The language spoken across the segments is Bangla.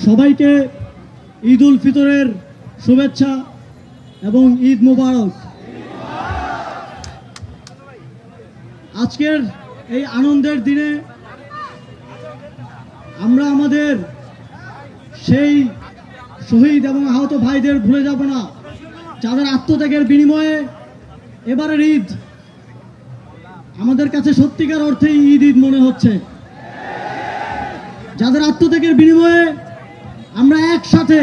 সবাইকে ঈদ উল ফিতরের শুভেচ্ছা এবং ঈদ মোবারক। আজকের এই আনন্দের দিনে আমরা আমাদের সেই শহীদ এবং আহত ভাইদের ভুলে যাব না, যাদের আত্মত্যাগের বিনিময়ে এবারের ঈদ আমাদের কাছে সত্যিকার অর্থেই ঈদ ঈদ মনে হচ্ছে। যাদের আত্মত্যাগের বিনিময়ে আমরা একসাথে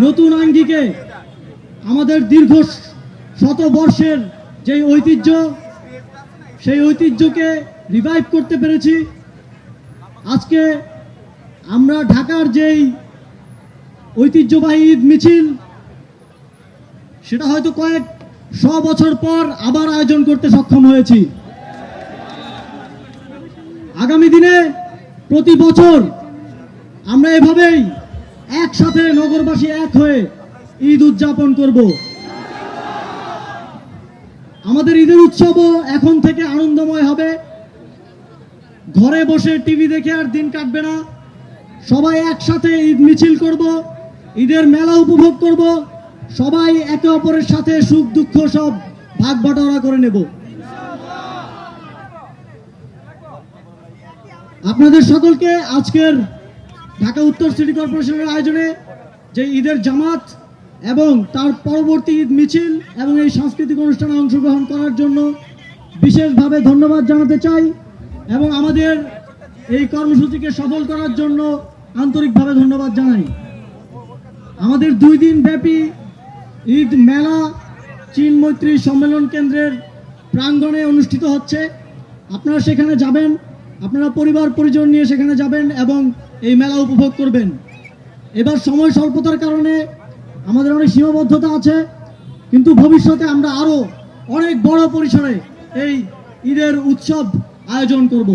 নতুন আঙ্গিকে আমাদের দীর্ঘ শত বর্ষের যে ঐতিহ্য, সেই ঐতিহ্যকে রিভাইভ করতে পেরেছি। আজকে আমরা ঢাকার যেই ঐতিহ্যবাহী ঈদ মিছিল, সেটা হয়তো কয়েক 100 বছর পর আবার আয়োজন করতে সক্ষম হয়েছি। আগামী দিনে প্রতি বছর আমরা এভাবেই একসাথে নগরবাসী এক হয়ে ঈদ উদযাপন করব। আমাদের ঈদের উৎসবও এখন থেকে আনন্দময় হবে। ঘরে বসে টিভি দেখে আর দিন কাটবে না, সবাই একসাথে ঈদ মিছিল করব, ঈদের মেলা উপভোগ করব, সবাই একে অপরের সাথে সুখ দুঃখ সব ভাগ বাটোয়ারা করে নেব। আপনাদের সকলকে আজকের ঢাকা উত্তর সিটি কর্পোরেশনের আয়োজনে যে ঈদের জামাত এবং তার পরবর্তী ঈদ মিছিল এবং এই সাংস্কৃতিক অনুষ্ঠানে অংশগ্রহণ করার জন্য বিশেষভাবে ধন্যবাদ জানাতে চাই এবং আমাদের এই কর্মসূচিকে সফল করার জন্য আন্তরিকভাবে ধন্যবাদ জানাই। আমাদের 2 দিন ব্যাপী ঈদ মেলা চীন মৈত্রী সম্মেলন কেন্দ্রের প্রাঙ্গণে অনুষ্ঠিত হচ্ছে। আপনারা সেখানে যাবেন, আপনারা পরিবার পরিজন নিয়ে সেখানে যাবেন এবং এই মেলা উপভোগ করবেন। এবার সময় স্বল্পতার কারণে আমাদের অনেক সীমাবদ্ধতা আছে, কিন্তু ভবিষ্যতে আমরা আরো অনেক বড় পরিসরে এই ঈদের উৎসব আয়োজন করব।